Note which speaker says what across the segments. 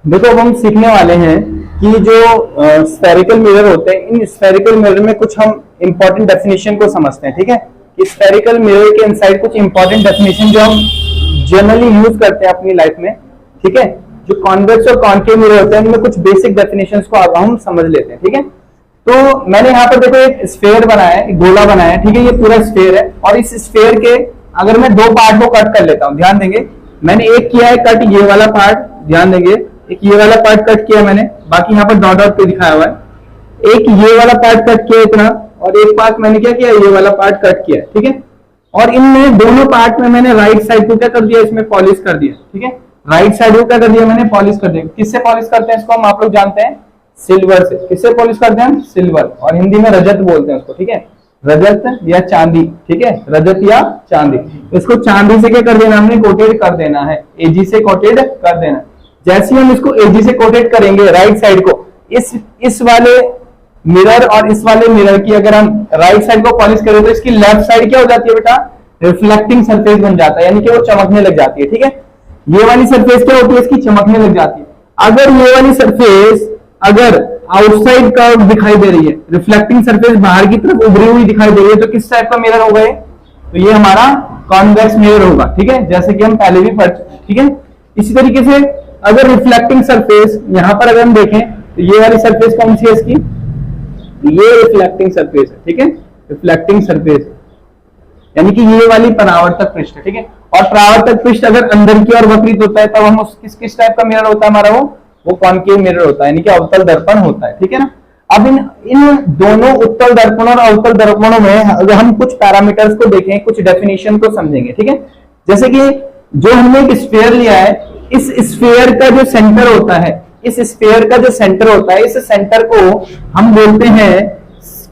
Speaker 1: देखो अब हम सीखने वाले हैं कि जो स्फेरिकल मिरर होते हैं, इन स्फेरिकल मिरर में कुछ हम इंपॉर्टेंट डेफिनेशन को समझते हैं। ठीक है, कि स्फेरिकल मिरर के इनसाइड कुछ इंपॉर्टेंट डेफिनेशन जो हम जनरली यूज करते हैं अपनी लाइफ में। ठीक है, जो कॉन्वेक्स और कॉन्केव मिरर होते हैं उनमें कुछ बेसिक डेफिनेशंस को अब हम समझ लेते हैं। ठीक है, तो मैंने यहाँ पर देखो एक स्फेयर बनाया है, एक गोला बनाया है। ठीक है, ये पूरा स्फेयर है और इस स्फेयर के अगर मैं दो पार्ट को कट कर लेता हूँ, ध्यान देंगे मैंने एक किया है कट ये वाला पार्ट, ध्यान देंगे एक ये वाला पार्ट कट किया मैंने, बाकी यहाँ पर डॉट डॉट पे दिखाया हुआ है। एक ये वाला पार्ट कट किया इतना और एक पार्ट मैंने क्या किया, ये वाला पार्ट कट किया। ठीक है, और इनमें दोनों पार्ट में मैंने राइट साइड को क्या कर दिया, इसमें पॉलिश कर दिया। ठीक है, राइट साइड को क्या कर दिया मैंने, पॉलिश कर दिया। किससे पॉलिश करते हैं इसको हम, आप लोग जानते हैं, सिल्वर से। किससे पॉलिश करते हैं हम, सिल्वर, और हिंदी में रजत बोलते हैं उसको। ठीक है, रजत या चांदी। ठीक है, रजत या चांदी, इसको चांदी से क्या कर देना हमने, कोटेड कर देना है, एजी से कोटेड कर देना। जैसे हम इसको एजी से कोटेड करेंगे राइट साइड को, इस वाले मिरर और इस वाले मिरर की अगर हम राइट साइड को पॉलिश करें तो इसकी लेफ्ट साइड क्या हो जाती है बेटा, रिफ्लेक्टिंग सरफेस बन जाता है, यानी कि वो चमकने लग जाती है। ठीक है, ये वाली सरफेस क्या होती है, इसकी चमकने लग जाती है। अगर ये वाली सरफेस अगर आउटसाइड कर्व दिखाई दे रही है, रिफ्लेक्टिंग सरफेस बाहर की तरफ उभरी हुई दिखाई दे रही है, तो किस टाइप का मिरर होगा ये, तो ये हमारा कॉन्वेक्स मिरर होगा। ठीक है, जैसे कि हम पहले भी पढ़ चुके। ठीक है, इसी तरीके से अगर रिफ्लेक्टिंग सरफेस यहां पर अगर हम देखें तो ये वाली सरफेस कौन सी है इसकी, ये रिफ्लेक्टिंग सरफेस है। ठीक है, रिफ्लेक्टिंग सरफेस यानी कि ये वाली परावर्तक पृष्ठ है। ठीक है, और परावर्तक पृष्ठ अगर अंदर की ओर वक्रित होता है तब हम उस किस टाइप का मिरर होता है हमारा, वो कॉनकेव मिरर होता है, यानी कि अवतल दर्पण होता है। ठीक है ना, अब इन दोनों उत्तल दर्पण और अवतल दर्पणों में अगर हम कुछ पैरामीटर्स को देखें, कुछ डेफिनेशन को समझेंगे। ठीक है, जैसे कि जो हमने एक स्फीयर लिया है, इस स्फीयर का जो सेंटर होता है, इस स्फीयर का जो सेंटर होता है, इस सेंटर को हम बोलते हैं,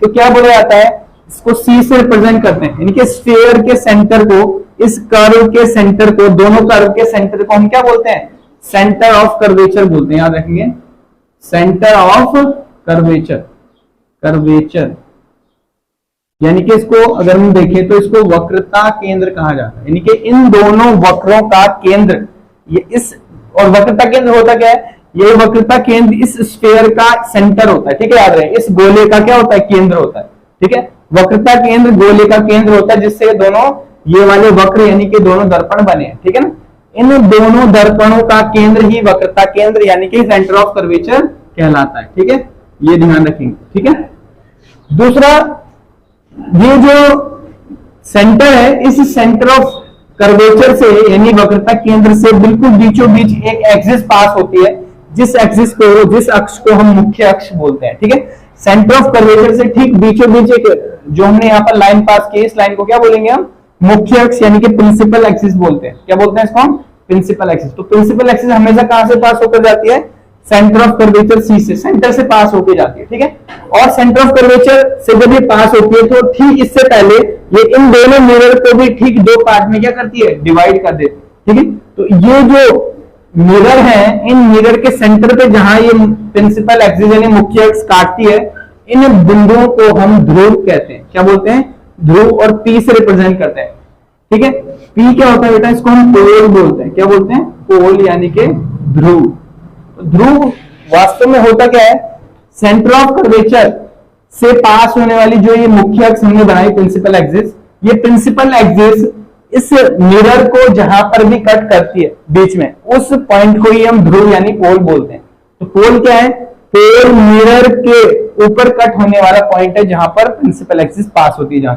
Speaker 1: तो क्या बोला जाता है, इसको सी से रिप्रेजेंट करते हैं, यानी कि स्फीयर के सेंटर को, इस कर्व के सेंटर को, दोनों कर्व के सेंटर को हम क्या बोलते हैं, सेंटर ऑफ कर्वेचर बोलते हैं। याद रखेंगे, सेंटर ऑफ कर्वेचर, कर्वेचर यानी कि इसको अगर हम देखें तो इसको वक्रता केंद्र कहा जाता है, यानी कि इन दोनों वक्रों का केंद्र, ये इस, और वक्रता केंद्र होता क्या है, ये वक्रता केंद्र इस स्फीयर का सेंटर होता है। ठीक है, याद रहे, इस गोले का क्या होता है, केंद्र होता है। ठीक है, वक्रता केंद्र गोले का केंद्र होता है, जिससे दोनों ये वाले वक्र यानी कि दोनों दर्पण बने हैं। ठीक है ना, इन दोनों दर्पणों का केंद्र ही वक्रता केंद्र यानी कि सेंटर ऑफ कर्वेचर कहलाता है। ठीक है, ये ध्यान रखेंगे। ठीक है, दूसरा, ये जो सेंटर है, इस सेंटर ऑफ कर्वेचर से यानी वक्रता केंद्र से बिल्कुल बीचों बीच एक एक्सिस पास होती है, जिस एक्सिस को, जिस अक्ष को हम मुख्य अक्ष बोलते हैं। ठीक है, सेंटर ऑफ कर्वेचर से ठीक बीचों बीच एक, जो हमने यहाँ पर लाइन पास की, इस लाइन को क्या बोलेंगे हम, मुख्य अक्ष यानी कि प्रिंसिपल एक्सिस बोलते हैं। क्या बोलते हैं इसको हम, प्रिंसिपल एक्सिस। तो प्रिंसिपल एक्सिस हमेशा कहां से पास होकर जाती है, सेंटर ऑफ कर्वेचर सी से, सेंटर से पास होकर जाती है। ठीक है, और सेंटर ऑफ कर्वेचर से जब ये पास होती है तो ठीक इससे पहले ये इन दोनों मिरर को भी ठीक दो पार्ट में क्या करती है, डिवाइड कर देती है। ठीक है, तो ये जो मिरर है, इन मिरर के सेंटर पे जहां ये प्रिंसिपल एक्सिस यानी मुख्य अक्ष काटती है, इन बिंदुओं को हम ध्रुव कहते हैं। क्या बोलते हैं, ध्रुव, और पी से रिप्रेजेंट करते हैं। ठीक है, पी क्या होता है बेटा, इसको हम पोल बोलते हैं। क्या बोलते हैं, पोल यानी कि ध्रुव। ध्रुव वास्तव में होता क्या है, सेंटर ऑफ कर्वेचर से पास होने वाली जो ये मुख्य अक्ष हमने बनाई प्रिंसिपल एक्सिस, ये प्रिंसिपल एक्सिस इस मिरर को जहां पर भी कट करती है बीच में, उस पॉइंट को ही हम ध्रुव यानी पोल बोलते हैं। तो पोल क्या है, पोल मिरर के ऊपर कट होने वाला पॉइंट है जहां पर प्रिंसिपल एक्सिस पास होती है,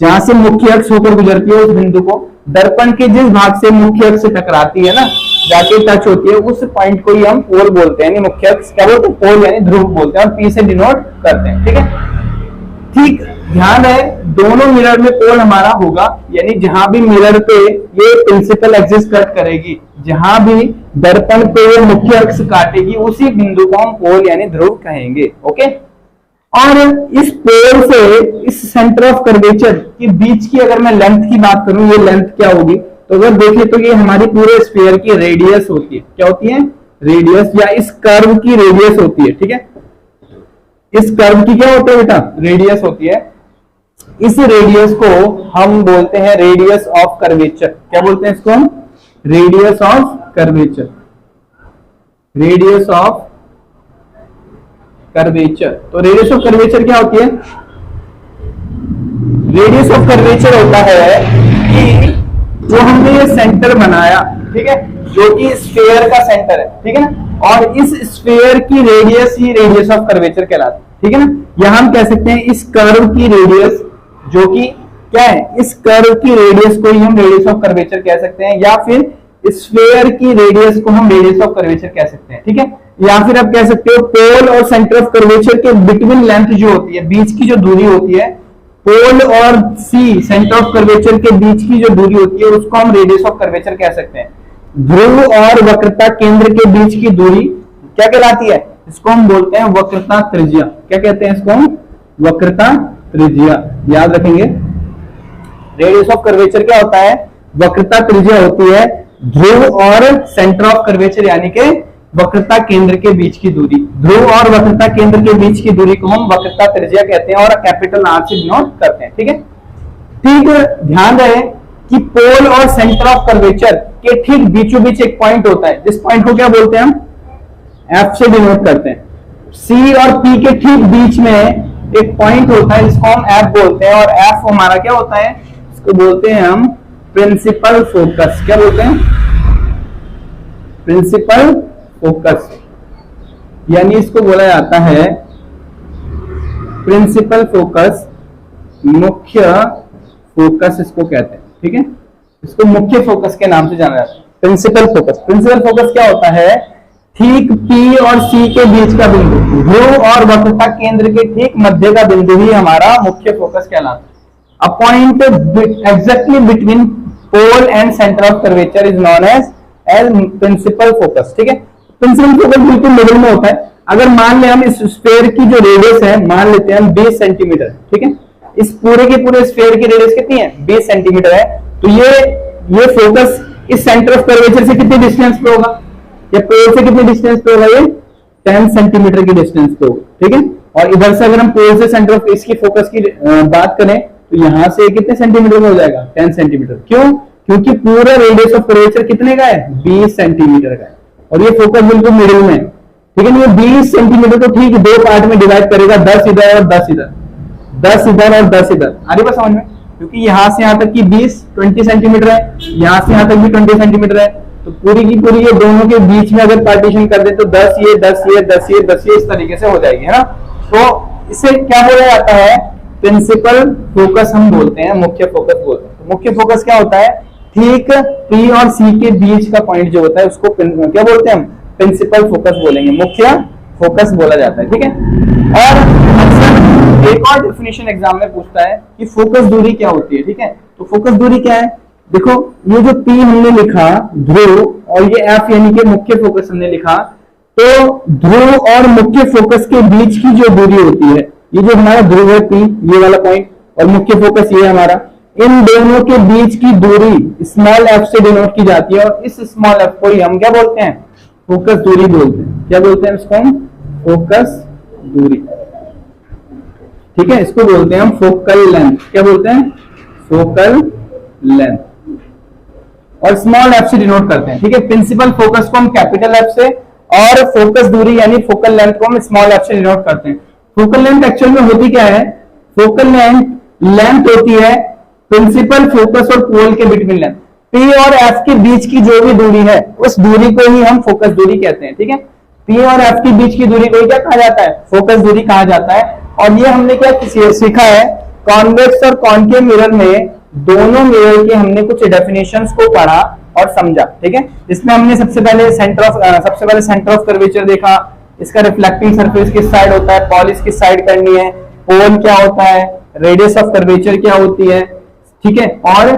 Speaker 1: जहां से मुख्य अक्ष होकर गुजरती है, उस बिंदु को दर्पण के जिस भाग से मुख्य अक्ष से टकराती है ना, जाके टच होती है, उस पॉइंट को ही हम पोल बोलते हैं, यानी मुख्य अक्ष क्या बोलते हैं, पोल यानी ध्रुव बोलते हैं, और पी से डिनोट करते हैं। ठीक है, ठीक ध्यान है, दोनों मिरर में पोल हमारा होगा, यानी जहां भी मिरर पे ये प्रिंसिपल एक्सिस कट करेगी, जहां भी दर्पण पे ये मुख्य अक्ष काटेगी, उसी बिंदु को हम पोल यानी ध्रुव कहेंगे। ओके, और इस पोल से इस सेंटर ऑफ कर्वेचर के बीच की अगर मैं लेंथ की बात करूं, ये लेंथ क्या होगी, तो अगर देखें तो ये हमारी पूरे स्फीयर की रेडियस होती है। क्या होती है, रेडियस, या इस कर्व की रेडियस होती है। ठीक है, इस कर्व की क्या होती है बेटा, रेडियस होती है। इस रेडियस को हम बोलते हैं रेडियस ऑफ कर्वेचर। क्या बोलते हैं इसको हम, radius of curvature. Radius of curvature. तो रेडियस ऑफ कर्वेचर क्या होती है? रेडियस ऑफ कर्वेचर होता है कि जो हमने ये सेंटर बनाया, ठीक है, जो कि स्फीयर का सेंटर है, ठीक है ना, और इस स्फीयर की radius he radius of curvature कहलाती है, ठीक है ना। यहां हम कह सकते हैं इस कर्व की रेडियस, जो कि क्या है, इस कर्व की रेडियस को ही हम रेडियस ऑफ कर्वेचर कह सकते हैं, या फिर स्फीयर की रेडियस को हम रेडियस ऑफ कर्वेचर कह सकते हैं, ठीक है। या फिर आप कह सकते हो पोल और सेंटर ऑफ कर्वेचर के बिटवीन लेंथ जो होती है, बीच की जो दूरी होती है, पोल और सी सेंटर ऑफ कर्वेचर के बीच की जो दूरी होती है उसको हम रेडियस ऑफ कर्वेचर कह सकते हैं। ध्रुव और वक्रता केंद्र के बीच की दूरी क्या कहलाती है? इसको हम बोलते हैं वक्रता त्रिज्या। क्या कहते हैं इसको हम? वक्रता त्रिज्या। याद रखेंगे, रेडियस ऑफ कर्वेचर क्या होता है? वक्रता त्रिज्या होती है ध्रुव और सेंटर ऑफ कर्वेचर यानी कि वक्रता केंद्र के बीच की दूरी। ध्रुव और वक्रता केंद्र के बीच की दूरी को हम वक्रता त्रिज्या कहते हैं और कैपिटल आर से डिनोट करते हैं, ठीक है। ठीक, ध्यान रहे कि पोल और सेंटर ऑफ कर्वेचर के ठीक बीचों बीच एक पॉइंट होता है, जिस पॉइंट को क्या बोलते हैं हम? एफ से डिनोट करते हैं। सी और पी के ठीक बीच में एक पॉइंट होता है जिसको हम एफ बोलते हैं, और एफ हमारा क्या होता है? इसको बोलते हैं हम प्रिंसिपल फोकस। क्या बोलते हैं? प्रिंसिपल फोकस, यानी इसको बोला जाता है प्रिंसिपल फोकस, मुख्य फोकस इसको कहते हैं, ठीक है। इसको मुख्य फोकस के नाम से जाना जाता है, प्रिंसिपल फोकस। प्रिंसिपल फोकस क्या होता है? ठीक P और C के बीच का बिंदु, ध्रुव और वक्रता केंद्र के ठीक मध्य का बिंदु ही हमारा मुख्य फोकस कहलाता है। A point exactly between pole and center of curvature is known as principal focus, ठीक है। प्रिंसिपल फोकस बिल्कुल मिडिल में होता है। अगर मान ले हम इस स्फीयर की जो रेडियस है, मान लेते हैं हम 20 सेंटीमीटर, ठीक है। इस पूरे के पूरे स्फीयर की रेडियस कितनी है? 20 सेंटीमीटर है। तो ये फोकस इस सेंटर ऑफ कर्वेचर से कितने डिस्टेंस पे होगा, या पोल से कितने डिस्टेंस पे होगा? ये 10 सेंटीमीटर की डिस्टेंस पे होगा, ठीक है। और इधर से अगर हम पोल से सेंटर ऑफ इसकी फोकस की बात करें तो यहां से कितने सेंटीमीटर में हो जाएगा? 10 सेंटीमीटर। क्यों? क्योंकि पूरा रेडियस ऑफ कर्वेचर कितने का है? 20 सेंटीमीटर का है, और ये फोकस बिल्कुल मिडिल में, ठीक है। ये 20 सेंटीमीटर को ठीक 2 पार्ट में डिवाइड करेगा, 10 इधर और 10 इधर, 10 इधर और 10 इधर। आ रही बात समझ में? क्योंकि यहां से यहां तक की 20 सेंटीमीटर है, यहां से यहां तक भी 20 सेंटीमीटर है, तो पूरी की पूरी ये दोनों के बीच में अगर पार्टीशन कर दे तो 10 ये 10 ये 10 ये 10 ये इस तरीके से हो जाएगी, है ना। तो इसे क्या बोला जाता है? प्रिंसिपल फोकस हम बोलते हैं, मुख्य फोकस बोलते हैं। तो मुख्य फोकस क्या होता है? ठीक P और C के बीच का पॉइंट जो होता है उसको क्या बोलते हैं हम? प्रिंसिपल फोकस बोलेंगे, मुख्य फोकस बोला जाता है, ठीक है। और अक्सर एक और डेफिनेशन एग्जाम में पूछता है कि फोकस दूरी क्या होती है, ठीक है। तो फोकस दूरी क्या है? देखो, ये जो P हमने लिखा ध्रुव और ये F यानी कि मुख्य फोकस हमने लिखा, तो ध्रुव और मुख्य फोकस के बीच की जो दूरी होती है, ये जो हमारा ध्रुव है P, ये वाला पॉइंट, और मुख्य फोकस ये हमारा, इन दोनों के बीच की दूरी स्मॉल f से डिनोट की जाती है, और इस स्मॉल f को ही हम क्या बोलते हैं? फोकस दूरी बोलते हैं। क्या बोलते हैं इसको हम? फोकस दूरी, ठीक है। इसको बोलते हैं हम फोकल लेंथ। क्या बोलते हैं? फोकल लेंथ, और स्मॉल f से डिनोट करते हैं, ठीक है। प्रिंसिपल फोकस को हम कैपिटल F से, और फोकस दूरी यानी फोकल लेंथ को हम स्मॉल f से डिनोट करते हैं। फोकल लेंथ एक्चुअल में होती क्या है? फोकल लेंथ होती है प्रिंसिपल फोकस और पोल के बिटवीन लेंथ। P और F के बीच की जो भी दूरी है उस दूरी को ही हम फोकस दूरी कहते हैं, ठीक है। P और F के बीच की दूरी को क्या कहा जाता है? फोकस दूरी कहा जाता है। और ये हमने क्या सीखा है? कॉन्वेक्स और कॉनकेव मिरर में, दोनों मिरर के हमने कुछ डेफिनेशंस को पढ़ा और समझा, ठीक है। इसमें हमने सबसे पहले सेंटर ऑफ कर्वेचर देखा, इसका रिफ्लेक्टिंग सरफेस किस साइड होता है, पॉलिश किस साइड करनी है, पोल क्या होता है, रेडियस ऑफ कर्वेचर क्या होती है, ठीक है, और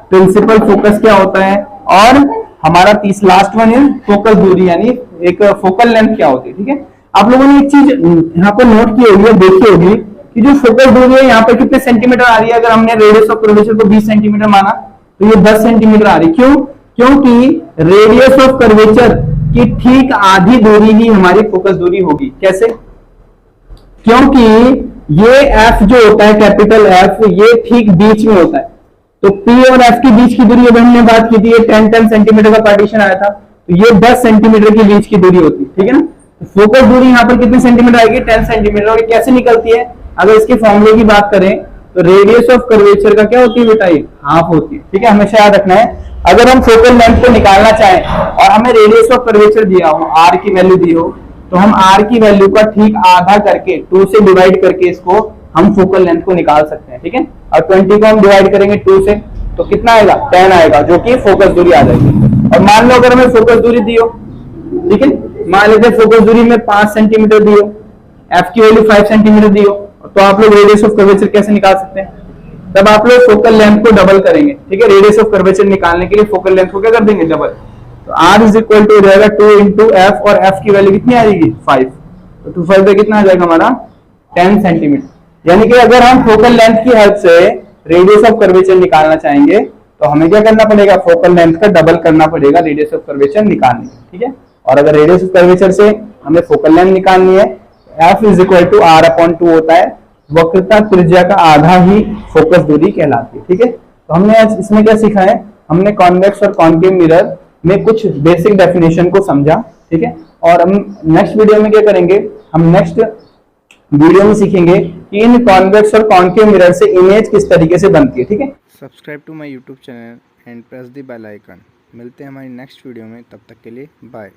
Speaker 1: प्रिंसिपल फोकस क्या होता है, और हमारा लास्ट वन है फोकस दूरी यानी एक फोकल लेंथ क्या होती है, ठीक है। आप लोगों ने एक चीज यहाँ पर नोट की होगी, देखी होगी कि जो फोकस दूरी है यहाँ पर कितने सेंटीमीटर आ रही है? अगर हमने रेडियस ऑफ कर्वेचर को 20 सेंटीमीटर माना तो ये 10 सेंटीमीटर आ रही है। क्यों? क्योंकि रेडियस ऑफ कर्वेचर की ठीक आधी दूरी ही हमारी फोकस दूरी होगी। कैसे? क्योंकि ये F जो होता है, कैपिटल F, ये ठीक बीच में होता है। तो P और F के बीच की दूरी, अभी हमने बात की थी, 10 सेंटीमीटर का पार्टीशन आया था, तो तो ये 10 सेंटीमीटर के बीच की दूरी होती है, ठीक है ना। तो फोकस दूरी यहाँ पर कितनी सेंटीमीटर आएगी, 10 सेंटीमीटर। और ये कैसे निकलती है, अगर इसके फॉर्मूले की बात करें तो रेडियस ऑफ कर्वेचर का क्या होती है बेटा, ये हाफ होती है, ठीक है। हमेशा याद रखना है, अगर हम फोकल लेंथ को निकालना चाहें और हमें रेडियस ऑफ कर्वेचर दिया हो, आर की वैल्यू दी हो, तो हम आर की वैल्यू का ठीक आधा करके 2 से डिवाइड करके इसको हम फोकल लेंथ को निकाल सकते हैं, ठीक है। और 20 को हम डिवाइड करेंगे 2 से तो कितना आएगा, 10 आएगा, जो कि फोकस दूरी आ जाएगी। और मान लो अगर हमें फोकस दूरी दी हो, ठीक है, मान लीजिए फोकस दूरी में 5 सेंटीमीटर दी हो, एफ की वैल्यू 5 सेंटीमीटर दी हो, तो आप लोग रेडियस ऑफ कर्वेचर कैसे निकाल सकते हैं, तब आप लोग फोकल लेंथ को डबल करेंगे, ठीक है। रेडियस ऑफ कर्वेचर निकालने के लिए फोकल लेंथ को क्या कर देंगे, डबल। तो R इज इक्वल टू रहेगा 2 इंटू एफ, और एफ की वैल्यू कितनी आ जाएगी, 5। तो 2 5 पे कितना आ जाएगा हमारा, 10 सेंटीमीटर। यानी कि अगर हम फोकल लेंथ की हेल्प से रेडियस ऑफ कर्वेचर निकालना चाहेंगे तो हमें क्या करना पड़ेगा, फोकल लेंथ का डबल करना पड़ेगा रेडियस ऑफ कर्वेचर निकालने के, ठीक है। और अगर रेडियस ऑफ कर्वेचर से हमें फोकल लेंथ निकालनी है, F is equal to R upon 2 होता है, वक्रता त्रिज्या का आधा ही फोकस दूरी कहलाती है, ठीक है। तो हमने आज इसमें क्या सीखा है, हमने कॉन्वेक्स और कॉन्केव मिरर में कुछ बेसिक डेफिनेशन को समझा, ठीक है। और हम नेक्स्ट वीडियो में क्या करेंगे, हम नेक्स्ट वीडियो में सीखेंगे कि इन कॉन्वेक्स और कॉन्केव मिरर से इमेज किस तरीके से बनती है, ठीक है।
Speaker 2: Subscribe to my YouTube channel and press the bell icon. मिलते हैं हमारी नेक्स्ट वीडियो में, तब तक के लिए बाय।